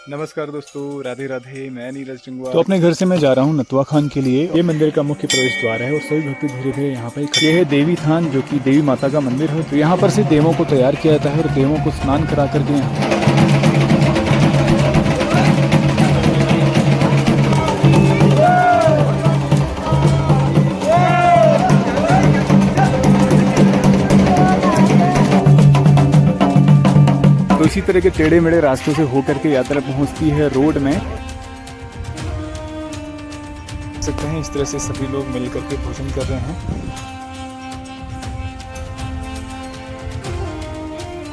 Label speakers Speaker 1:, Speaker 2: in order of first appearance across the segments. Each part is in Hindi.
Speaker 1: नमस्कार दोस्तों, राधे राधे। मैं नीरज जंगवा।
Speaker 2: तो अपने घर से मैं जा रहा हूँ नतवा खान के लिए। ये मंदिर का मुख्य प्रवेश द्वार है और सभी भक्ति धीरे धीरे यहाँ पर इकट्ठे। ये है देवी थान, जो कि देवी माता का मंदिर है। तो यहाँ पर से देवों को तैयार किया जाता है और देवों को स्नान करा करके यहाँ तो इसी तरह के टेढ़े मेढ़े रास्तों से होकर के यात्रा पहुंचती है रोड में। सकते हैं इस तरह से सभी लोग मिल करके भोजन कर रहे हैं।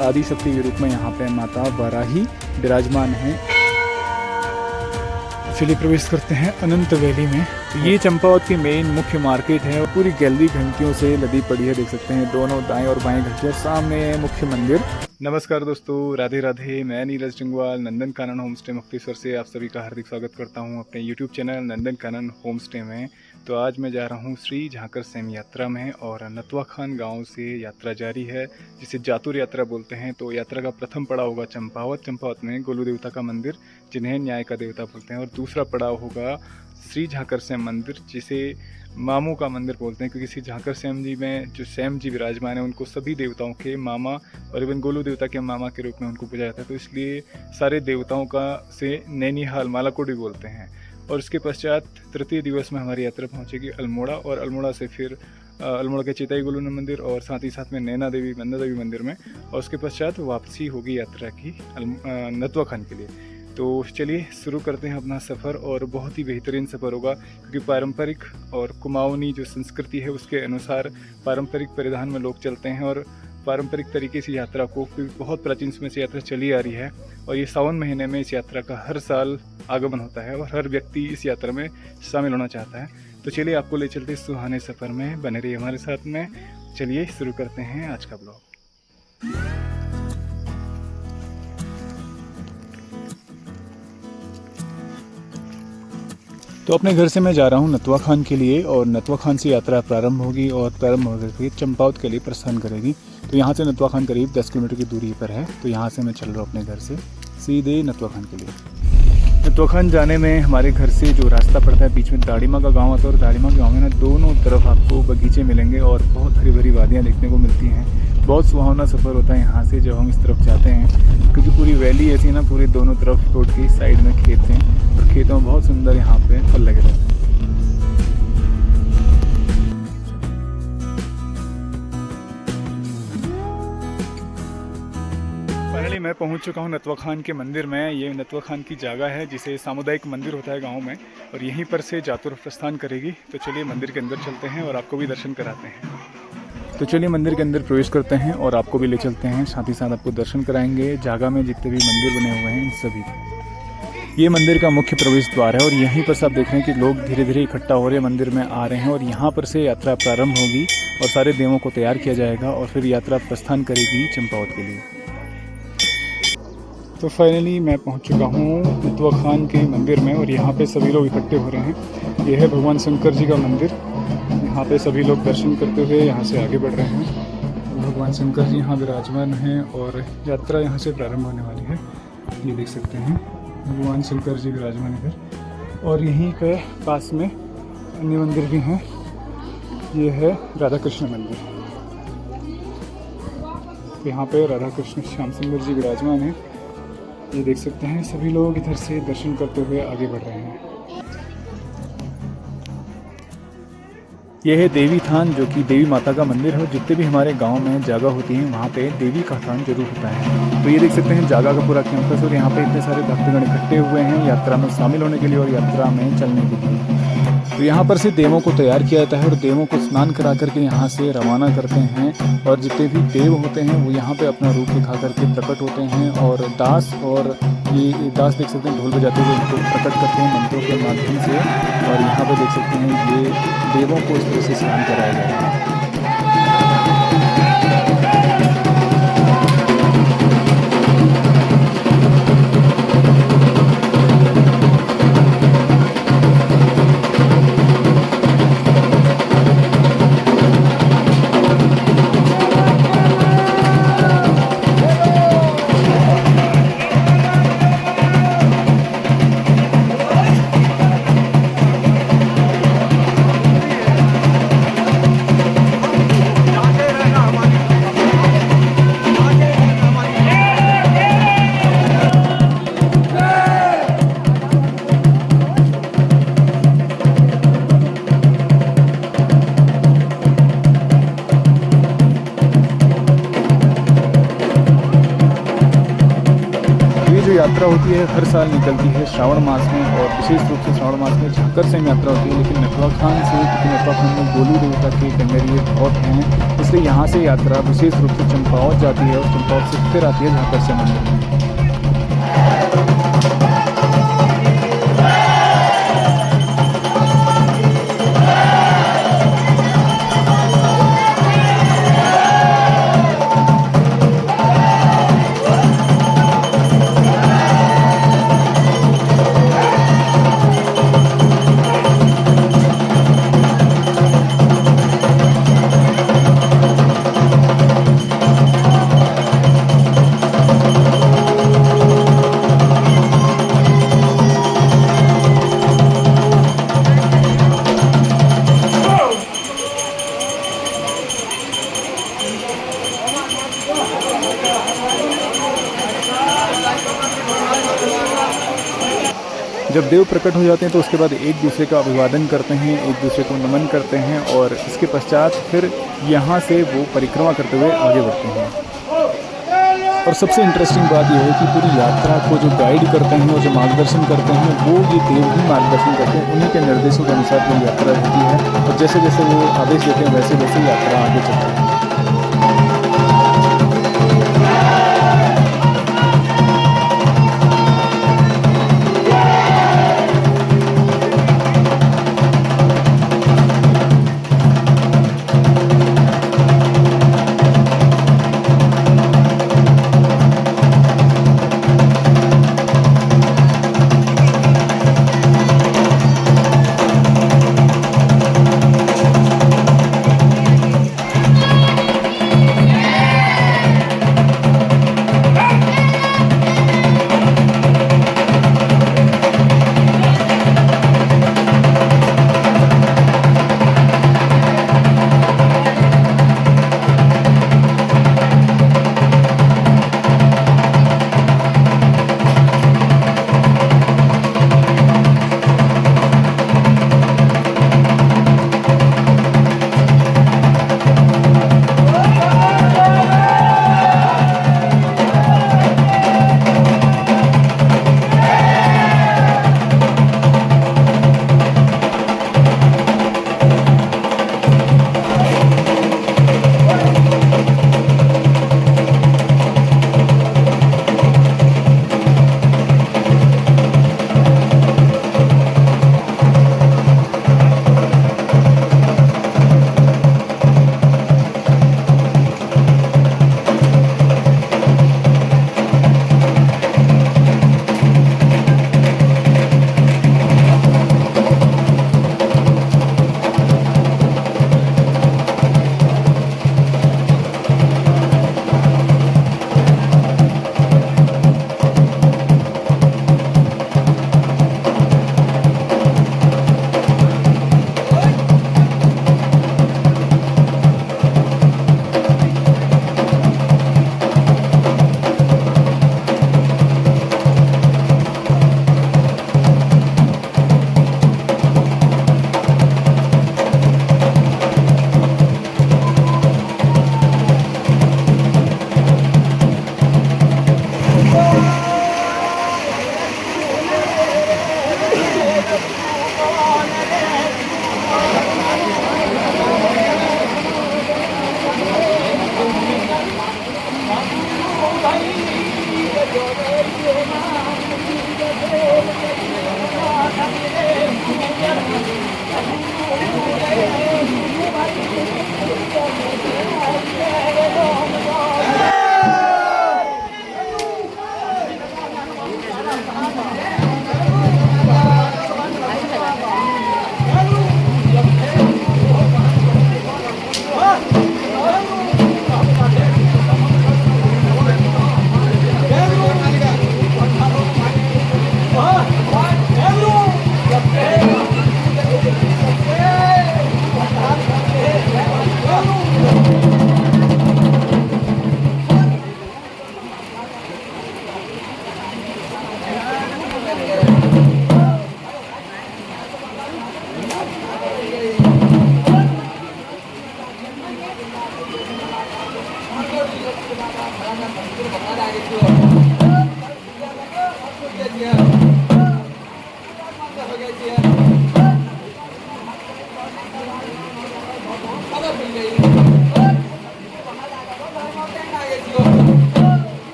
Speaker 2: आदि शक्ति के रूप में यहाँ पे माता वाराही विराजमान है। चलिए प्रवेश करते हैं अनंत वैली में। ये चंपावत की मेन मुख्य मार्केट है और पूरी गैलरी घंटियों से लदी पड़ी है। देख सकते हैं दोनों दाएं और बाएं घंटियां। सामने है मुख्य मंदिर।
Speaker 1: नमस्कार दोस्तों, राधे राधे। मैं नीरज जंगवाल नंदन कानन होम स्टे मुक्तेश्वर से आप सभी का हार्दिक स्वागत करता हूं अपने YouTube channel Nandan Kanan home stay में। तो आज मैं जा रहा हूं श्री झांकर सेम यात्रा में और नतवा खान गांव से यात्रा जारी है, जिसे जातुर यात्रा बोलते हैं। तो यात्रा का प्रथम पड़ाव होगा चंपावत। चंपावत में गोलू देवता का मंदिर, जिन्हें न्याय का देवता बोलते हैं। और दूसरा पड़ाव होगा श्री झांकर सेम मंदिर, जिसे मामू का मंदिर बोलते हैं, क्योंकि श्री झांकर सेम जी में जो सेम जी विराजमान है उनको सभी देवताओं के मामा और इवन गोलू देवता के मामा के रूप में उनको पूजा जाता है। तो इसलिए सारे देवताओं का से नैनीहाल मालाकोट भी बोलते हैं। और उसके पश्चात तृतीय दिवस में हमारी यात्रा पहुंचेगी अल्मोड़ा, और अल्मोड़ा से फिर अल्मोड़ा के चेताई गोलू मंदिर और साथ ही साथ में नैना देवी नंदा देवी मंदिर में। और उसके पश्चात वापसी होगी यात्रा की नतवा खान के लिए। तो चलिए शुरू करते हैं अपना सफ़र। और बहुत ही बेहतरीन सफ़र होगा, क्योंकि पारंपरिक और कुमाऊनी जो संस्कृति है उसके अनुसार पारंपरिक परिधान में लोग चलते हैं और पारंपरिक तरीके से यात्रा को, क्योंकि बहुत प्राचीन समय से यात्रा चली आ रही है। और ये सावन महीने में इस यात्रा का हर साल आगमन होता है और हर व्यक्ति इस यात्रा में शामिल होना चाहता है। तो चलिए आपको ले चलते सुहाने सफ़र में, बने रहिए हमारे साथ में। चलिए शुरू करते हैं आज का ब्लॉग।
Speaker 2: तो अपने घर से मैं जा रहा हूँ नतवा खान के लिए और नतवा खान से यात्रा प्रारंभ होगी और प्रारंभ होकर के चंपावत के लिए प्रस्थान करेगी। तो यहाँ से नतवा खान करीब 10 किलोमीटर की दूरी पर है। तो यहाँ से मैं चल रहा हूँ अपने घर से सीधे नतवा खान के लिए। नतवा खान जाने में हमारे घर से जो रास्ता पड़ता है, बीच में दाड़ीमा का गाँव आता है और दाड़ीमा गाँव में ना दोनों तरफ आपको बगीचे मिलेंगे और बहुत हरी भरी वादियाँ देखने को मिलती हैं। बहुत सुहावना सफ़र होता है यहाँ से जब हम इस तरफ जाते हैं, क्योंकि पूरी वैली ऐसी ना, पूरे दोनों तरफ रोड की साइड में खेत हैं और खेतों में बहुत सुंदर यहाँ पे फल लगे रहते हैं। फाइनली मैं पहुँच चुका हूँ नतवा खान के मंदिर में। ये नतवा खान की जगह है जिसे सामुदायिक मंदिर होता है गाँव में, और यहीं पर से जातुर प्रस्थान करेगी। तो चलिए मंदिर के अंदर चलते हैं और आपको भी दर्शन कराते हैं। तो चलिए मंदिर के अंदर प्रवेश करते हैं और आपको भी ले चलते हैं, साथ ही साथ आपको दर्शन कराएंगे जगह में जितने भी मंदिर बने हुए हैं इन सभी के। ये मंदिर का मुख्य प्रवेश द्वार है और यहीं पर सब देख रहे हैं कि लोग धीरे धीरे इकट्ठा हो रहे हैं, मंदिर में आ रहे हैं। और यहाँ पर से यात्रा प्रारंभ होगी और सारे देवों को तैयार किया जाएगा और फिर यात्रा प्रस्थान करेगी चंपावत के लिए। तो फाइनली मैं पहुँच चुका हूँ नतवा खान के मंदिर में और यहाँ पर सभी लोग इकट्ठे हो रहे हैं। यह है भगवान शंकर जी का मंदिर। यहाँ पे सभी लोग दर्शन करते हुए यहाँ से आगे बढ़ रहे हैं। भगवान शंकर जी यहाँ विराजमान हैं और यात्रा यहाँ से प्रारंभ होने वाली है। ये देख सकते हैं भगवान शंकर जी विराजमान इधर, और यहीं पे पास में अन्य मंदिर भी हैं। ये है राधा कृष्ण मंदिर। यहाँ पे राधा कृष्ण श्याम सुंदर जी विराजमान हैं। ये देख सकते हैं सभी लोग इधर से दर्शन करते हुए आगे बढ़ रहे हैं। यह है देवी थान, जो कि देवी माता का मंदिर है। जितने भी हमारे गांव में जगह होती हैं वहाँ पे देवी का थान जरूर होता है। तो ये देख सकते हैं जगह का पूरा कैंपस, और यहाँ पे इतने सारे भक्तगण इकट्ठे हुए हैं यात्रा में शामिल होने के लिए और यात्रा में चलने के लिए। तो यहाँ पर से देवों को तैयार किया जाता है और देवों को स्नान करा करके यहाँ से रवाना करते हैं। और जितने भी देव होते हैं वो यहाँ पे अपना रूप दिखा करके प्रकट होते हैं। और दास, और ये दास देख सकते हैं ढोल बजाते हुए इनको प्रकट करते हैं मंत्रों के माध्यम से। और यहाँ पर देख सकते हैं ये देवों को इस तरह से स्नान कराया जा रहा है। यात्रा होती है हर साल निकलती है श्रावण मास में, और विशेष रूप से श्रावण मास में झाकर सेम यात्रा होती है। लेकिन नटवाखान से, क्योंकि नटवाखान में गोलू देवता के डंगरिए बहुत हैं, इसलिए यहाँ से यात्रा विशेष रूप से चंपावत जाती है और चंपावत से फिर आती है झाकर से मंदिर में। जब देव प्रकट हो जाते हैं तो उसके बाद एक दूसरे का अभिवादन करते हैं, एक दूसरे को नमन करते हैं, और इसके पश्चात फिर यहाँ से वो परिक्रमा करते हुए आगे बढ़ते हैं। और सबसे इंटरेस्टिंग बात यह है कि पूरी यात्रा को जो गाइड करते हैं और जो मार्गदर्शन करते हैं वो ये देव ही मार्गदर्शन करते हैं। उन्हीं के निर्देशों के अनुसार पूरी यात्रा रहती है, और जैसे जैसे वो आदेश देते हैं वैसे वैसे यात्रा आगे चलती है।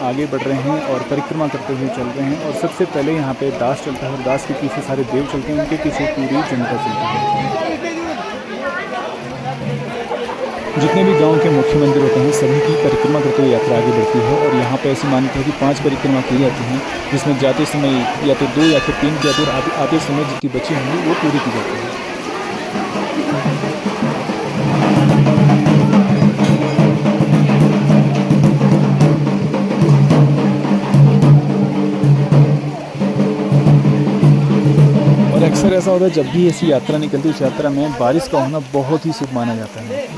Speaker 2: आगे बढ़ रहे हैं और परिक्रमा करते हुए चल रहे हैं। और सबसे पहले यहाँ पे दास चलता है और दास के पीछे सारे देव चलते हैं, उनके पीछे पूरी जनता चलती है। जितने भी गांव के मुख्य मंदिर होते हैं सभी की परिक्रमा करते हुए यात्रा आगे बढ़ती है। और यहाँ पे ऐसी मान्यता है कि 5 परिक्रमा की जाती हैं, जिसमें जाते समय या तो 2 या फिर 3 की जाती है और आते समय जितनी बची होंगी वो पूरी की जाती है। अक्सर ऐसा होता है जब भी ऐसी यात्रा निकलती है, उस यात्रा में बारिश का होना बहुत ही शुभ माना जाता है।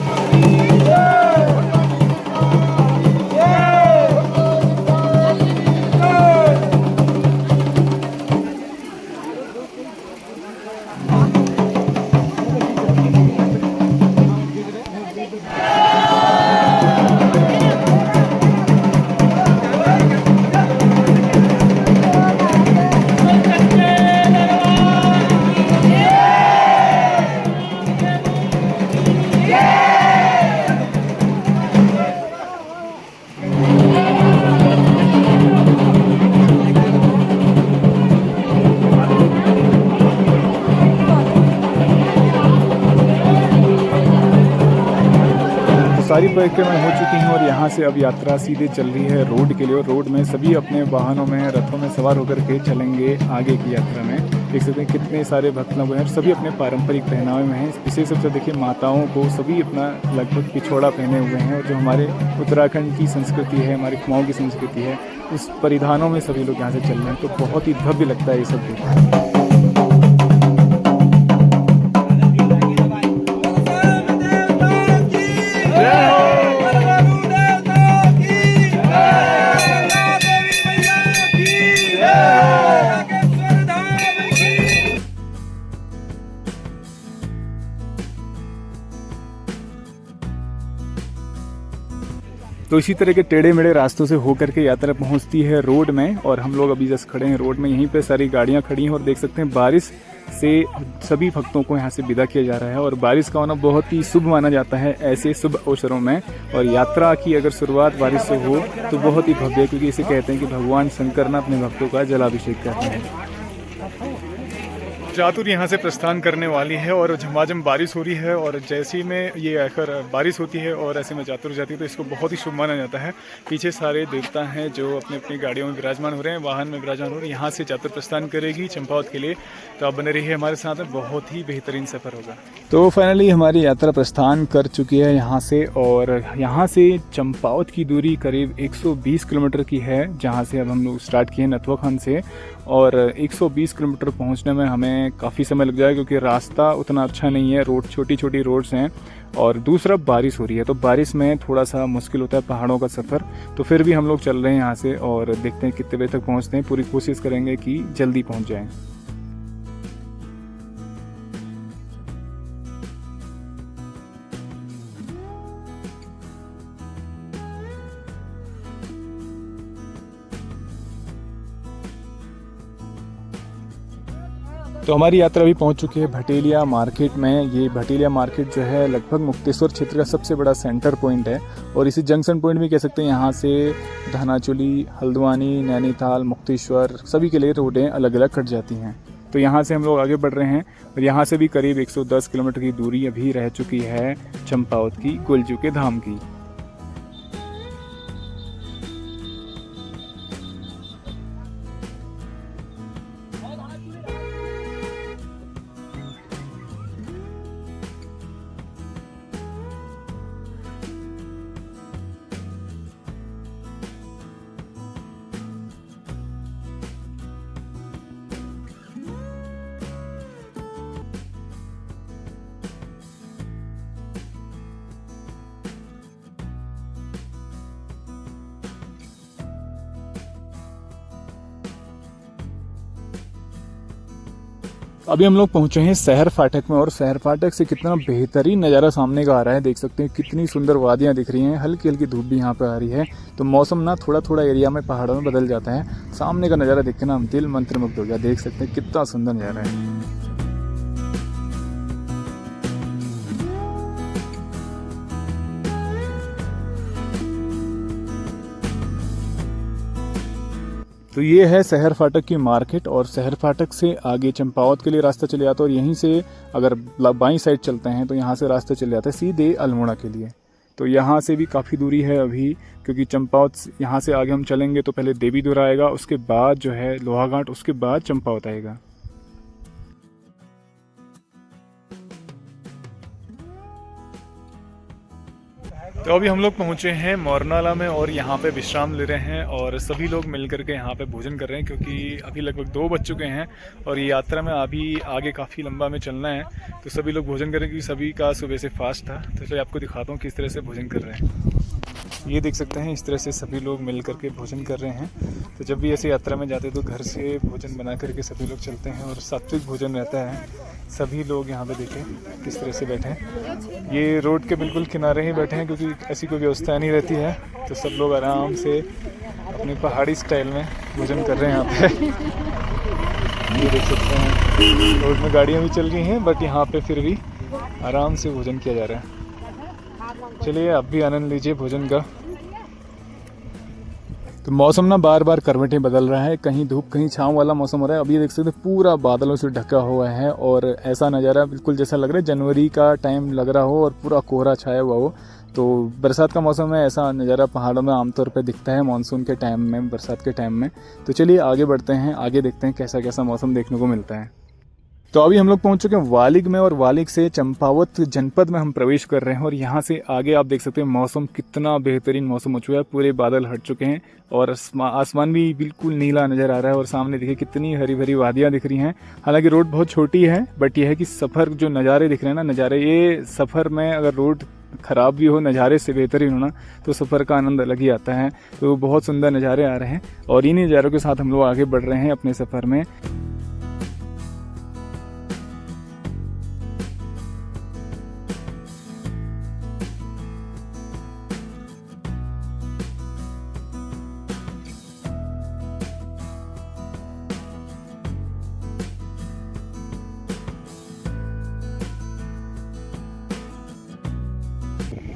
Speaker 2: सारी परिक्रमा हो चुकी हैं और यहाँ से अब यात्रा सीधे चल रही है रोड के लिए। और रोड में सभी अपने वाहनों में, रथों में सवार होकर के चलेंगे आगे की यात्रा में। देख सकते हैं कितने सारे भक्त लोग हैं, सभी अपने पारंपरिक पहनावे में हैं। विशेष रूप से देखिए माताओं को सभी अपना लगभग पिछोड़ा पहने हुए हैं। और जो हमारे उत्तराखंड की संस्कृति है, हमारी कुमाऊँ की संस्कृति है, उस परिधानों में सभी लोग यहाँ से चल रहे हैं। तो बहुत ही भव्य लगता है ये सब देखना। तो इसी तरह के टेढ़े मेढ़े रास्तों से होकर के यात्रा पहुंचती है रोड में। और हम लोग अभी जस्ट खड़े हैं रोड में, यहीं पे सारी गाड़ियां खड़ी हैं। और देख सकते हैं बारिश से सभी भक्तों को यहां से विदा किया जा रहा है। और बारिश का होना बहुत ही शुभ माना जाता है ऐसे शुभ अवसरों में। और यात्रा की अगर शुरुआत बारिश से हो तो बहुत ही भव्य, क्योंकि इसे कहते हैं कि भगवान शंकर ना अपने भक्तों का जलाभिषेक करते हैं। जातुर यहाँ से प्रस्थान करने वाली है और झमाझम बारिश हो रही है। और जैसे ही में ये आकर बारिश होती है और ऐसे में जातुर जाती है तो इसको बहुत ही शुभ माना जाता है। पीछे सारे देवता हैं जो अपनी अपनी गाड़ियों में विराजमान हो रहे हैं, वाहन में विराजमान हो रहे हैं। यहाँ से जातुर प्रस्थान करेगी चंपावत के लिए। तो आप बने रहिए हमारे साथ में, बहुत ही बेहतरीन सफ़र होगा। तो फाइनली हमारी यात्रा प्रस्थान कर चुकी है यहाँ से। और यहाँ से चंपावत की दूरी करीब 120 किलोमीटर की है, जहाँ से अब हम लोग स्टार्ट किए नथवा खान से। और 120 किलोमीटर पहुंचने में हमें काफ़ी समय लग जाएगा क्योंकि रास्ता उतना अच्छा नहीं है, रोड छोटी छोटी रोड्स हैं और दूसरा बारिश हो रही है, तो बारिश में थोड़ा सा मुश्किल होता है पहाड़ों का सफ़र। तो फिर भी हम लोग चल रहे हैं यहाँ से और देखते हैं कितने बजे तक पहुँचते हैं। पूरी कोशिश करेंगे कि जल्दी पहुँच जाएँ। तो हमारी यात्रा भी पहुंच चुकी है भटेलिया मार्केट में। ये भटेलिया मार्केट जो है लगभग मुक्तेश्वर क्षेत्र का सबसे बड़ा सेंटर पॉइंट है और इसी जंक्शन पॉइंट भी कह सकते हैं। यहाँ से धनाचुली, हल्द्वानी, नैनीताल, मुक्तेश्वर सभी के लिए रोडें अलग अलग कट जाती हैं। तो यहाँ से हम लोग आगे बढ़ रहे हैं और यहाँ से भी करीब 110 किलोमीटर की दूरी अभी रह चुकी है चंपावत की गुलजू के धाम की। अभी हम लोग पहुंचे हैं शहर फाटक में और शहर फाटक से कितना बेहतरीन नज़ारा सामने का आ रहा है। देख सकते हैं कितनी सुंदर वादियां दिख रही हैं, हल्की हल्की धूप भी यहाँ पे आ रही है। तो मौसम ना थोड़ा थोड़ा एरिया में पहाड़ों में बदल जाता है। सामने का नज़ारा देख के ना दिल मंत्रमुग्ध हो गया। देख सकते हैं कितना सुंदर नज़ारा है। तो ये है शहर फाटक की मार्केट और शहर फाटक से आगे चंपावत के लिए रास्ता चले जाता है और यहीं से अगर बाईं साइड चलते हैं तो यहाँ से रास्ता चले जाता है सीधे अल्मोड़ा के लिए। तो यहाँ से भी काफ़ी दूरी है अभी, क्योंकि चंपावत यहाँ से आगे हम चलेंगे तो पहले देवीधुरा आएगा, उसके बाद जो है लोहाघाट, उसके बाद चंपावत आएगा। तो अभी हम लोग पहुंचे हैं मोरनाला में और यहाँ पे विश्राम ले रहे हैं और सभी लोग मिल करके यहाँ पे भोजन कर रहे हैं क्योंकि अभी लगभग 2 बज चुके हैं और ये यात्रा में अभी आगे काफ़ी लंबा में चलना है। तो सभी लोग भोजन करें क्योंकि सभी का सुबह से फास्ट था। तो चलिए आपको दिखाता हूँ किस तरह से भोजन कर रहे हैं। ये देख सकते हैं इस तरह से सभी लोग मिल करके भोजन कर रहे हैं। तो जब भी ऐसे यात्रा में जाते हैं तो घर से भोजन बना करके सभी लोग चलते हैं और सात्विक भोजन रहता है। सभी लोग यहाँ पे देखें किस तरह से बैठे हैं। ये रोड के बिल्कुल किनारे ही बैठे हैं क्योंकि ऐसी कोई व्यवस्था नहीं रहती है। तो सब लोग आराम से अपनी पहाड़ी स्टाइल में भोजन कर रहे हैं यहाँ पे। ये देख सकते हैं रोड में गाड़ियाँ भी चल रही हैं बट यहाँ पे फिर भी आराम से भोजन किया जा रहा है। चलिए आप भी आनंद लीजिए भोजन का। तो मौसम ना बार बार करवटें बदल रहा है, कहीं धूप कहीं छाँव वाला मौसम हो रहा है। अभी देख सकते हैं पूरा बादलों से ढका हुआ है और ऐसा नज़ारा बिल्कुल जैसा लग रहा है जनवरी का टाइम लग रहा हो और पूरा कोहरा छाया हुआ हो। तो बरसात का मौसम है, ऐसा नज़ारा पहाड़ों में आमतौर पर दिखता है मानसून के टाइम में, बरसात के टाइम में। तो चलिए आगे बढ़ते हैं, आगे देखते हैं कैसा कैसा मौसम देखने को मिलता है। तो अभी हम लोग पहुंच चुके हैं वालिग में और वालिग से चंपावत जनपद में हम प्रवेश कर रहे हैं और यहाँ से आगे आप देख सकते हैं मौसम कितना बेहतरीन मौसम हो चुका है। पूरे बादल हट चुके हैं और आसमान भी बिल्कुल नीला नज़र आ रहा है और सामने देखिए कितनी हरी भरी वादियाँ दिख रही हैं। हालांकि रोड बहुत छोटी है बट यह है कि सफ़र जो नज़ारे दिख रहे हैं ना, नज़ारे ये सफ़र में अगर रोड ख़राब भी हो, नज़ारे से बेहतरीन होना तो सफ़र का आनंद अलग ही आता है। तो बहुत सुंदर नज़ारे आ रहे हैं और इन्हीं नज़ारों के साथ हम लोग आगे बढ़ रहे हैं अपने सफ़र में।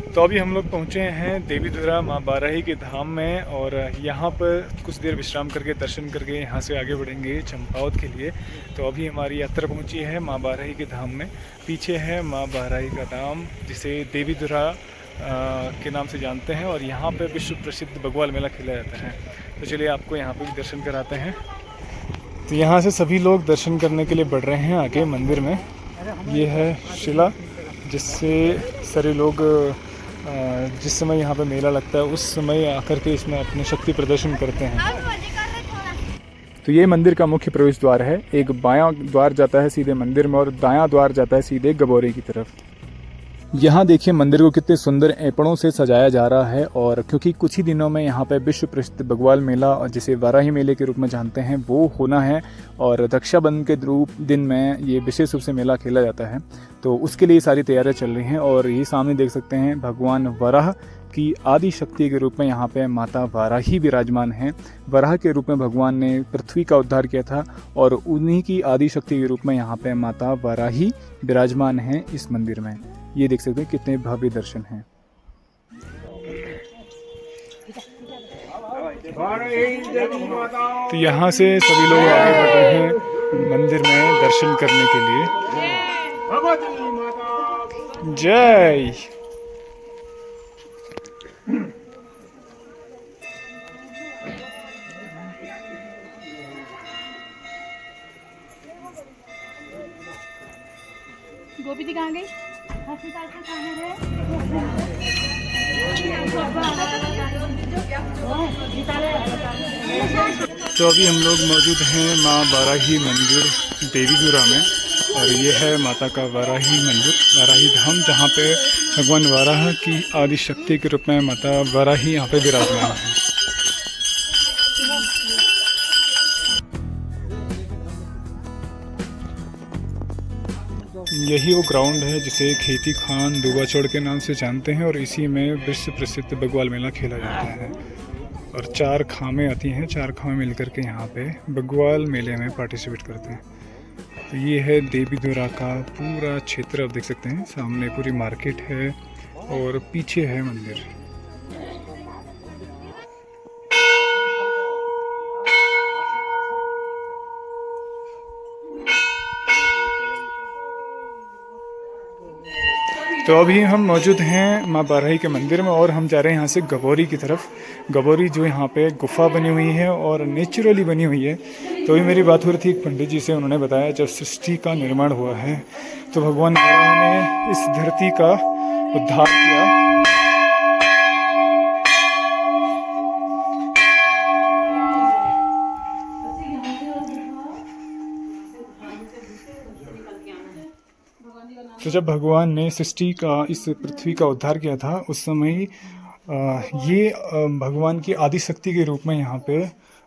Speaker 2: तो अभी हम लोग पहुँचे हैं देवीधुरा माँ बाराही के धाम में और यहाँ पर कुछ देर विश्राम करके दर्शन करके यहाँ से आगे बढ़ेंगे चंपावत के लिए। तो अभी हमारी यात्रा पहुँची है माँ बाराही के धाम में। पीछे है माँ बाराही का धाम जिसे देवीधुरा के नाम से जानते हैं और यहाँ पर विश्व प्रसिद्ध बग्वाल मेला खेला जाता है। तो चलिए आपको यहाँ पर भी दर्शन कराते हैं। तो यहाँ से सभी लोग दर्शन करने के लिए बढ़ रहे हैं आगे मंदिर में। ये है शिला जिससे सारे लोग जिस समय यहाँ पे मेला लगता है उस समय आकर के इसमें अपने शक्ति प्रदर्शन करते हैं। तो ये मंदिर का मुख्य प्रवेश द्वार है। एक बायां द्वार जाता है सीधे मंदिर में और दायां द्वार जाता है सीधे गबोरी की तरफ। यहाँ देखिए मंदिर को कितने सुंदर ऐपड़ों से सजाया जा रहा है, और क्योंकि कुछ ही दिनों में यहाँ पे विश्व प्रसिद्ध बग्वाल मेला, और जिसे वाराही मेले के रूप में जानते हैं, वो होना है। और रक्षाबंधन के दिन में ये विशेष रूप से मेला खेला जाता है, तो उसके लिए सारी तैयारियां चल रही हैं। और ये सामने देख सकते हैं भगवान वराह की आदि शक्ति के रूप में यहाँ पे माता वाराही विराजमान हैं। वराह के रूप में भगवान ने पृथ्वी का उद्धार किया था, और उन्हीं की आदि शक्ति के रूप में यहाँ पे माता वाराही विराजमान हैं इस मंदिर में। ये देख सकते हैं कितने भव्य दर्शन हैं। तो यहाँ से सभी लोग आगे बढ़ रहे हैं मंदिर में दर्शन करने के लिए। जय।
Speaker 3: गोपी दी कहाँ गई? अस्पताल से कहाँ है?
Speaker 2: तो अभी हम लोग मौजूद हैं माँ वाराही मंदिर देवीगुरा में, और ये है माता का वाराही मंदिर, वाराही धाम, जहाँ पे भगवान वाराह की आदि शक्ति के रूप में माता वाराही यहाँ पे विराजमान है। यही वो ग्राउंड है जिसे खेती खान दुबाचौड़ के नाम से जानते हैं, और इसी में विश्व प्रसिद्ध बग्वाल मेला खेला जाता है। और 4 खामें आती हैं, 4 खामें मिलकर के यहाँ पे बग्वाल मेले में पार्टिसिपेट करते हैं। तो ये है देवीधुरा का पूरा क्षेत्र, आप देख सकते हैं। सामने पूरी मार्केट है और पीछे है मंदिर। तो अभी हम मौजूद हैं माँ वाराही के मंदिर में, और हम जा रहे हैं यहाँ से गबोरी की तरफ। गबोरी जो यहाँ पे गुफा बनी हुई है और नेचुरली बनी हुई है। तो अभी मेरी बात हो रही थी एक पंडित जी से, उन्होंने बताया जब सृष्टि का निर्माण हुआ है तो भगवान वाराह ने इस धरती का उद्धार किया। तो जब भगवान ने सृष्टि का, इस पृथ्वी का उद्धार किया था, उस समय ये भगवान की आदि शक्ति के रूप में यहाँ पे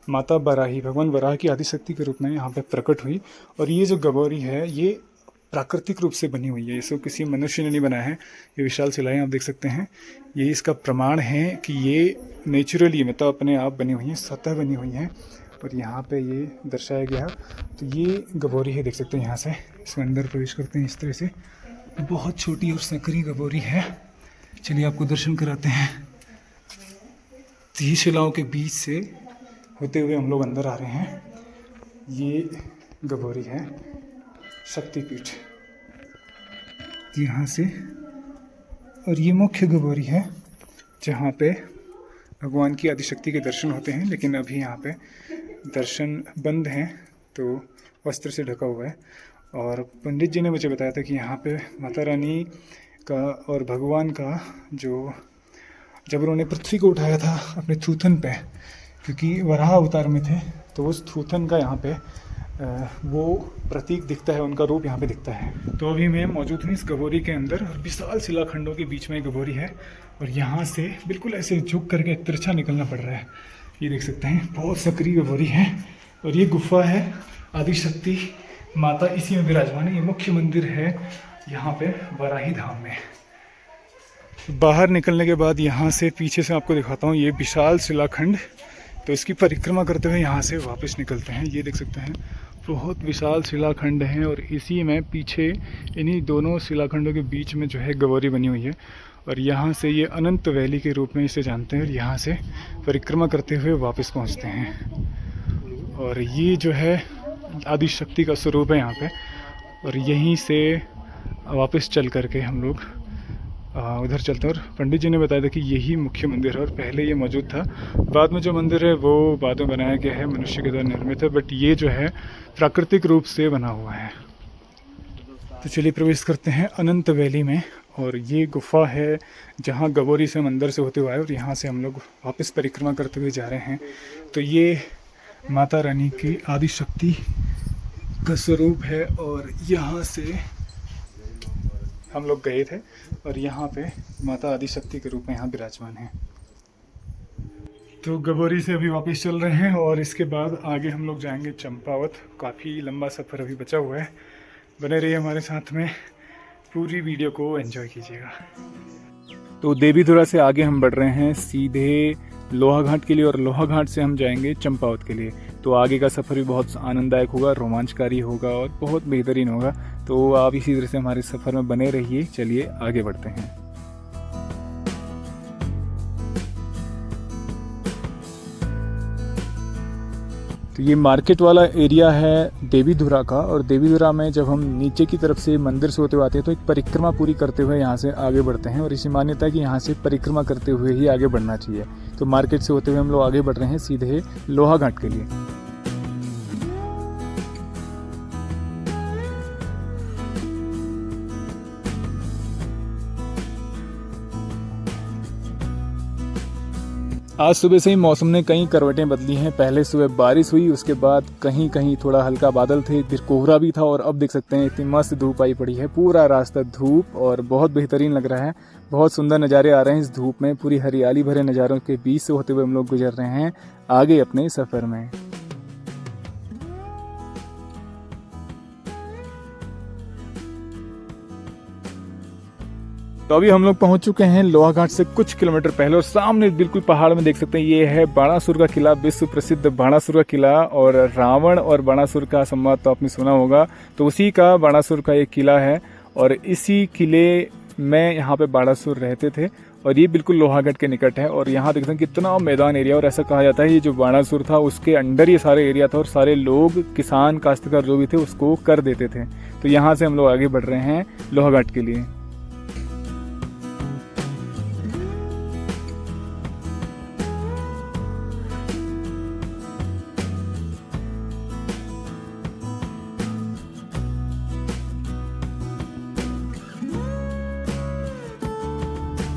Speaker 2: माता वाराही, भगवान वराह की आदि शक्ति के रूप में यहाँ पे प्रकट हुई। और ये जो गबोरी है ये प्राकृतिक रूप से बनी हुई है, इसको किसी मनुष्य ने नहीं बनाया है। ये विशाल शिलाएँ आप देख सकते हैं, ये इसका प्रमाण है कि ये नेचुरली, मतलब अपने आप बनी हुई हैं, स्वतः बनी हुई हैं। और यहाँ पे ये दर्शाया गया। तो ये गबोरी है, देख सकते हैं। यहाँ से इसमें अंदर प्रवेश करते हैं इस तरह से। बहुत छोटी और संकरी गबोरी है। चलिए आपको दर्शन कराते हैं। 30 शिलाओं के बीच से होते हुए हम लोग अंदर आ रहे हैं। ये गबोरी है, शक्तिपीठ यहाँ से। और ये मुख्य गबोरी है जहाँ पे भगवान की आदिशक्ति के दर्शन होते हैं, लेकिन अभी यहाँ पे दर्शन बंद हैं, तो वस्त्र से ढका हुआ है। और पंडित जी ने मुझे बताया था कि यहाँ पे माता रानी का और भगवान का जो, जब उन्होंने पृथ्वी को उठाया था अपने थूथन पे, क्योंकि वराह अवतार में थे, तो उस थूथन का यहाँ पे वो प्रतीक दिखता है, उनका रूप यहाँ पे दिखता है। तो अभी मैं मौजूद हूँ इस गबोरी के अंदर, और विशाल शिलाखंडों के बीच में गबोरी है, और यहाँ से बिल्कुल ऐसे झुक करके तिरछा निकलना पड़ रहा है। ये देख सकते हैं, बहुत सक्रिय गबोरी है। और ये गुफा है, आदिशक्ति माता इसी में विराजमान है। ये मुख्य मंदिर है यहाँ पे वाराही धाम में। बाहर निकलने के बाद यहाँ से पीछे से आपको दिखाता हूँ, ये विशाल शिलाखंड। तो इसकी परिक्रमा करते हुए यहाँ से वापस निकलते हैं। ये देख सकते हैं, बहुत विशाल शिलाखंड हैं, और इसी में पीछे इन्हीं दोनों शिलाखंडों के बीच में जो है गबोरी बनी हुई है। और यहाँ से ये अनंत वैली के रूप में इसे जानते हैं, और यहाँ से परिक्रमा करते हुए वापस पहुँचते हैं। और ये जो है आदिशक्ति का स्वरूप है यहाँ पे। और यहीं से वापस चल करके हम लोग उधर चलते हैं। और पंडित जी ने बताया था कि यही मुख्य मंदिर है, और पहले ये मौजूद था। बाद में जो मंदिर है वो बाद में बनाया गया है, मनुष्य के द्वारा निर्मित है, बट ये जो है प्राकृतिक रूप से बना हुआ है। तो चलिए प्रवेश करते हैं अनंत वैली में। और ये गुफा है जहाँ गबोरी से मंदिर से होते हुए आए, और यहाँ से हम लोग वापस परिक्रमा करते हुए जा रहे हैं। तो ये
Speaker 1: माता रानी की आदि शक्ति का स्वरूप है। और यहाँ से हम लोग गए थे और यहाँ पे माता आदि शक्ति के रूप में यहाँ विराजमान है। तो गबोरी से अभी वापस चल रहे हैं और इसके बाद आगे हम लोग जाएंगे चंपावत। काफ़ी लंबा सफ़र अभी बचा हुआ है, बने रहिए हमारे साथ में, पूरी वीडियो को एंजॉय कीजिएगा।
Speaker 2: तो देवीधुरा से आगे हम बढ़ रहे हैं सीधे लोहाघाट के लिए और लोहाघाट से हम जाएंगे चंपावत के लिए। तो आगे का सफ़र भी बहुत आनंददायक होगा, रोमांचकारी होगा और बहुत बेहतरीन होगा। तो आप इसी तरह से हमारे सफ़र में बने रहिए। चलिए आगे बढ़ते हैं। तो ये मार्केट वाला एरिया है देवीधुरा का, और देवीधुरा में जब हम नीचे की तरफ से मंदिर से होते हुए आते हैं तो एक परिक्रमा पूरी करते हुए यहाँ से आगे बढ़ते हैं। और इसी मान्यता है कि यहाँ से परिक्रमा करते हुए ही आगे बढ़ना चाहिए। तो मार्केट से होते हुए हम लोग आगे बढ़ रहे हैं सीधे लोहाघाट के लिए। आज सुबह से ही मौसम ने कई करवटें बदली हैं। पहले सुबह बारिश हुई, उसके बाद कहीं कहीं थोड़ा हल्का बादल थे, फिर कोहरा भी था, और अब देख सकते हैं इतनी मस्त धूप आई पड़ी है। पूरा रास्ता धूप और बहुत बेहतरीन लग रहा है। बहुत सुंदर नज़ारे आ रहे हैं इस धूप में। पूरी हरियाली भरे नज़ारों के बीच से होते हुए हम लोग गुजर रहे हैं आगे अपने सफ़र में। तो अभी हम लोग पहुंच चुके हैं लोहाघाट से कुछ किलोमीटर पहले, और सामने बिल्कुल पहाड़ में देख सकते हैं ये है बाणासुर का किला, विश्व प्रसिद्ध बाणासुर का किला। और रावण और बाणासुर का संवाद तो आपने सुना होगा, तो उसी का बाणासुर का ये किला है। और इसी किले में यहाँ पे बाणासुर रहते थे, और ये बिल्कुल लोहाघाट के निकट है। और यहाँ देख सकते हैं कितना मैदान एरिया, और ऐसा कहा जाता है ये जो बाणासुर था उसके अंडर ये सारे एरिया था, और सारे लोग किसान काश्तकार जो भी थे उसको कर देते थे। तो यहाँ से हम लोग आगे बढ़ रहे हैं लोहाघाट के लिए।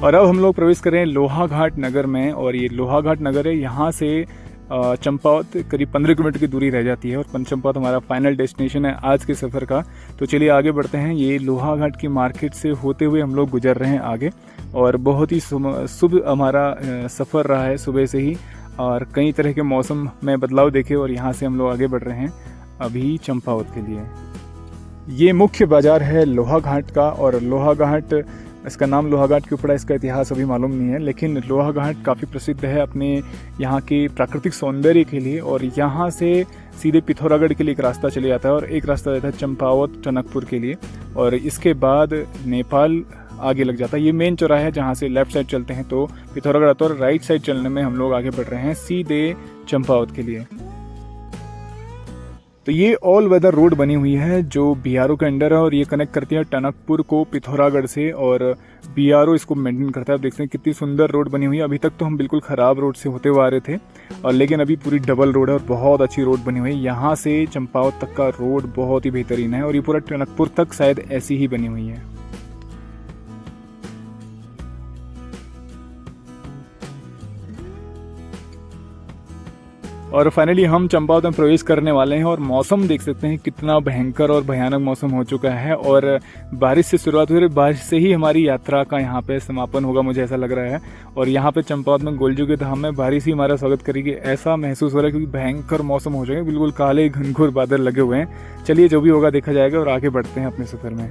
Speaker 2: और अब हम लोग प्रवेश कर रहे हैं लोहाघाट नगर में, और ये लोहाघाट नगर है। यहाँ से चंपावत करीब 15 किलोमीटर की दूरी रह जाती है, और चंपावत हमारा फाइनल डेस्टिनेशन है आज के सफ़र का। तो चलिए आगे बढ़ते हैं। ये लोहाघाट की मार्केट से होते हुए हम लोग गुजर रहे हैं आगे, और बहुत ही शुभ हमारा सफ़र रहा है सुबह से ही, और कई तरह के मौसम में बदलाव देखे। और यहाँ से हम लोग आगे बढ़ रहे हैं अभी चंपावत के लिए। ये मुख्य बाज़ार है लोहाघाट का, और लोहाघाट, इसका नाम लोहाघाट क्यों पड़ा इसका इतिहास अभी मालूम नहीं है, लेकिन लोहाघाट काफ़ी प्रसिद्ध है अपने यहाँ के प्राकृतिक सौंदर्य के लिए। और यहाँ से सीधे पिथौरागढ़ के लिए एक रास्ता चले जाता है, और एक रास्ता जाता है चंपावत टनकपुर के लिए, और इसके बाद नेपाल आगे लग जाता है। ये मेन चौराहा है जहाँ से लेफ्ट साइड चलते हैं तो पिथौरागढ़ आता है, और राइट साइड चलने में हम लोग आगे बढ़ रहे हैं सीधे चंपावत के लिए। तो ये ऑल वेदर रोड बनी हुई है जो बीआरओ के अंडर है, और ये कनेक्ट करती है टनकपुर को पिथौरागढ़ से, और बीआरओ इसको मेंटेन करता है। आप देखते हैं कितनी सुंदर रोड बनी हुई है। अभी तक तो हम बिल्कुल ख़राब रोड से होते हुए आ रहे थे, और लेकिन अभी पूरी डबल रोड है और बहुत अच्छी रोड बनी हुई है। यहाँ से चंपावत तक का रोड बहुत ही बेहतरीन है, और ये पूरा टनकपुर तक शायद ऐसी ही बनी हुई है। और फाइनली हम चंपावत में प्रवेश करने वाले हैं, और मौसम देख सकते हैं कितना भयंकर और भयानक मौसम हो चुका है। और बारिश से शुरुआत हुई, बारिश से ही हमारी यात्रा का यहाँ पे समापन होगा, मुझे ऐसा लग रहा है। और यहाँ पे चंपावत में गोलजू के धाम में बारिश ही हमारा स्वागत करेगी, ऐसा महसूस हो रहा है, क्योंकि भयंकर मौसम हो जाएगा, बिल्कुल काले घनघोर बादल लगे हुए हैं। चलिए जो भी होगा देखा जाएगा, और आगे बढ़ते हैं अपने सफ़र में।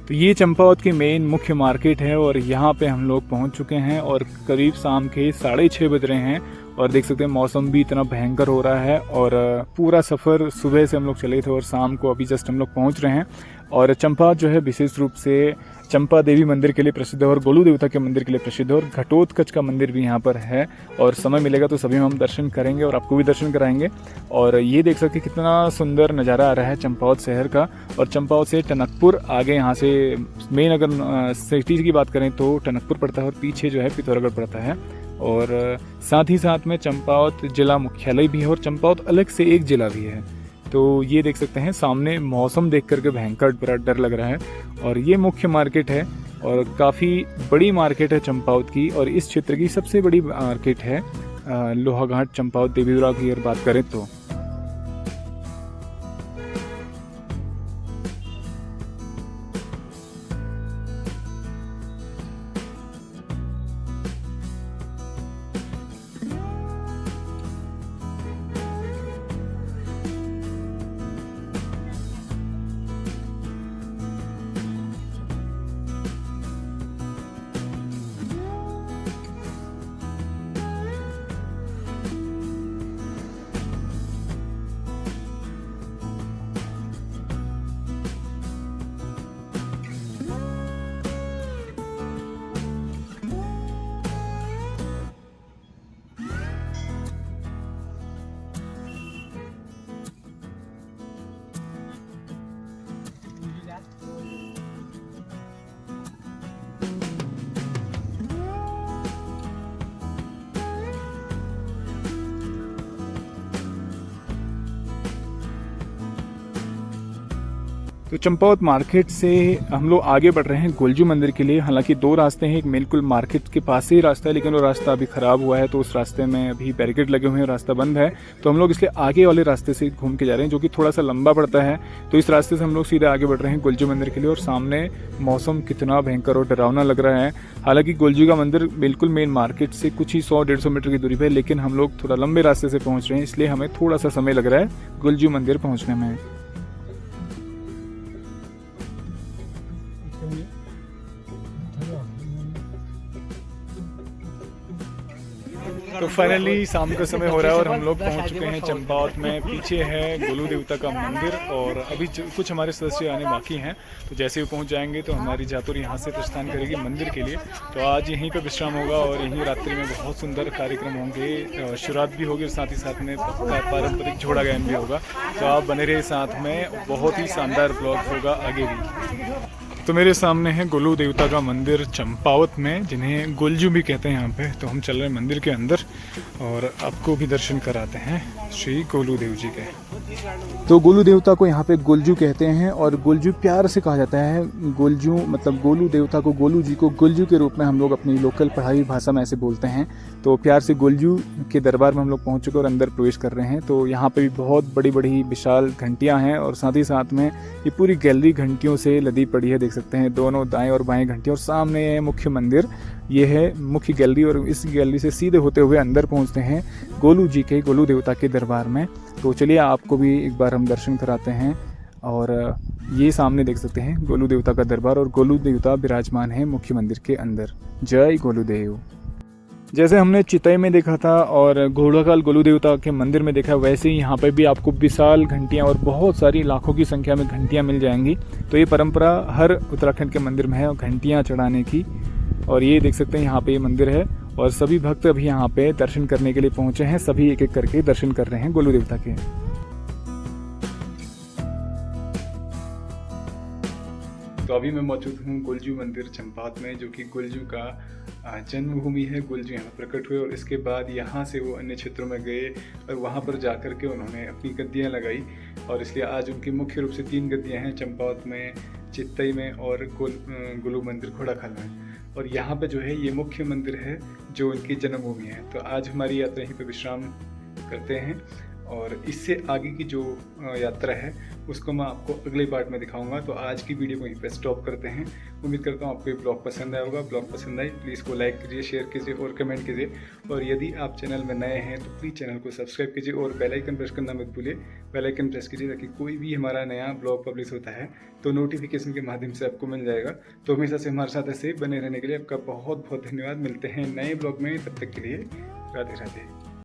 Speaker 2: तो ये चंपावत की मेन मुख्य मार्केट है, और यहाँ पे हम लोग पहुँच चुके हैं, और करीब शाम के 6:30 बज रहे हैं। और देख सकते हैं मौसम भी इतना भयंकर हो रहा है। और पूरा सफ़र सुबह से हम लोग चले थे और शाम को अभी जस्ट हम लोग पहुँच रहे हैं। और चंपावत जो है विशेष रूप से चंपा देवी मंदिर के लिए प्रसिद्ध है और गोलू देवता के मंदिर के लिए प्रसिद्ध है, और घटोत्कच का मंदिर भी यहाँ पर है। और समय मिलेगा तो सभी हम दर्शन करेंगे और आपको भी दर्शन कराएंगे। और ये देख सकते हैं कितना सुंदर नज़ारा आ रहा है चंपावत शहर का। और चंपावत से टनकपुर आगे, यहाँ से मेन अगर सिटी की बात करें तो टनकपुर पड़ता है और पीछे जो है पिथौरागढ़ पड़ता है। और साथ ही साथ में चंपावत जिला मुख्यालय भी है और चंपावत अलग से एक जिला भी है। तो ये देख सकते हैं सामने मौसम देख करके भयंकर बड़ा डर लग रहा है। और ये मुख्य मार्केट है और काफ़ी बड़ी मार्केट है चंपावत की, और इस क्षेत्र की सबसे बड़ी मार्केट है लोहाघाट चंपावत देवीदुर्गा की अगर बात करें तो। तो चंपावत मार्केट से हम लोग आगे बढ़ रहे हैं गोलजू मंदिर के लिए। हालांकि दो रास्ते हैं, एक बिल्कुल मार्केट के पास से ही रास्ता है, लेकिन वो रास्ता अभी ख़राब हुआ है तो उस रास्ते में अभी बैरिकेड लगे हुए हैं, रास्ता बंद है। तो हम लोग इसलिए आगे वाले रास्ते से घूम के जा रहे हैं जो कि थोड़ा सा लंबा पड़ता है। तो इस रास्ते से हम लोग सीधे आगे बढ़ रहे हैं गोलजू मंदिर के लिए। और सामने मौसम कितना भयंकर और डरावना लग रहा है। हालांकि गोलजू का मंदिर बिल्कुल मेन मार्केट से कुछ ही 100-150 मीटर की दूरी पर है, लेकिन हम लोग थोड़ा लंबे रास्ते से पहुँच रहे हैं, इसलिए हमें थोड़ा सा समय लग रहा है गोलजू मंदिर पहुँचने में। तो फाइनली शाम का समय हो रहा है और हम लोग पहुंच चुके हैं चंपावत में। पीछे है गोलू देवता का मंदिर और अभी कुछ हमारे सदस्य आने बाकी हैं। तो जैसे ही पहुंच जाएंगे तो हमारी जातुर यहाँ से प्रस्थान करेगी मंदिर के लिए। तो आज यहीं पर विश्राम होगा और यहीं रात्रि में बहुत सुंदर कार्यक्रम होंगे, शुरुआत भी होगी और साथ ही साथ में पारंपरिक झोड़ा गायन भी होगा। तो आप बने रहे साथ में, बहुत ही शानदार ब्लॉग होगा आगे भी। तो मेरे सामने है गोलू देवता का मंदिर चंपावत में, जिन्हें गोलजू भी कहते हैं यहाँ पे। तो हम चल रहे हैं मंदिर के अंदर और आपको भी दर्शन कराते हैं श्री गोलू देव जी के। तो गोलू देवता को यहाँ पे गोलजू कहते हैं और गोलजू प्यार से कहा जाता है। गोलजू मतलब गोलू देवता को, गोलू जी को गोलजू के रूप में हम लोग अपनी लोकल पढ़ाई भाषा में ऐसे बोलते हैं। तो प्यार से गोलजू के दरबार में हम लोग पहुँच चुके और अंदर प्रवेश कर रहे हैं। तो यहाँ पे भी बहुत बड़ी बड़ी विशाल घंटियाँ हैं और साथ ही साथ में ये पूरी गैलरी घंटियों से लदी पड़ी है, देख सकते हैं दोनों दाएं और बाएं घंटियाँ। और सामने है मुख्य मंदिर, ये है मुख्य गैलरी और इस गैलरी से सीधे होते हुए अंदर पहुंचते हैं गोलू जी के, गोलू देवता के दरबार में। तो चलिए आपको भी एक बार हम दर्शन कराते हैं। और ये सामने देख सकते हैं गोलू देवता का दरबार और गोलू देवता विराजमान है मुख्य मंदिर के अंदर। जय गोलू देव। जैसे हमने चितई में देखा था और घोड़ाकाल गोलू देवता के मंदिर में देखा, वैसे ही यहाँ पे भी आपको विशाल घंटियाँ और बहुत सारी लाखों की संख्या में घंटियाँ मिल जाएंगी। तो ये परंपरा हर उत्तराखंड के मंदिर में है घंटियाँ चढ़ाने की। और ये देख सकते हैं यहाँ पे ये मंदिर है और सभी भक्त अभी यहाँ पे दर्शन करने के लिए पहुँचे हैं। सभी एक एक करके दर्शन कर रहे हैं गोलू देवता के। तो अभी मैं मौजूद हूँ गोलजू मंदिर चंपावत में, जो कि गोलजू का जन्मभूमि है। गोलजू यहाँ प्रकट हुए और इसके बाद यहाँ से वो अन्य क्षेत्रों में गए और वहाँ पर जा कर के उन्होंने अपनी गद्दियाँ लगाई। और इसलिए आज उनकी मुख्य रूप से 3 गद्दियाँ हैं, चंपावत में, चितई में और गोलू मंदिर घोड़ाखाल में। और यहाँ पे जो है ये मुख्य मंदिर है जो उनकी जन्मभूमि है। तो आज हमारी यात्रा यहीं पर विश्राम करते हैं और इससे आगे की जो यात्रा है उसको मैं आपको अगले पार्ट में दिखाऊंगा। तो आज की वीडियो को यहीं पे स्टॉप करते हैं। उम्मीद करता हूँ आपको ये ब्लॉग पसंद आया होगा। ब्लॉग पसंद आई प्लीज़ को लाइक कीजिए, शेयर कीजिए और कमेंट कीजिए। और यदि आप चैनल में नए हैं तो प्लीज़ चैनल को सब्सक्राइब कीजिए और बेल आइकन प्रेस करना मत भूलिए। बेल आइकन प्रेस कीजिए ताकि कोई भी हमारा नया ब्लॉग पब्लिश होता है तो नोटिफिकेशन के माध्यम से आपको मिल जाएगा। तो हमेशा से हमारे साथ ऐसे बने रहने के लिए आपका बहुत बहुत धन्यवाद। मिलते हैं नए ब्लॉग में, तब तक के लिए राधे राधे।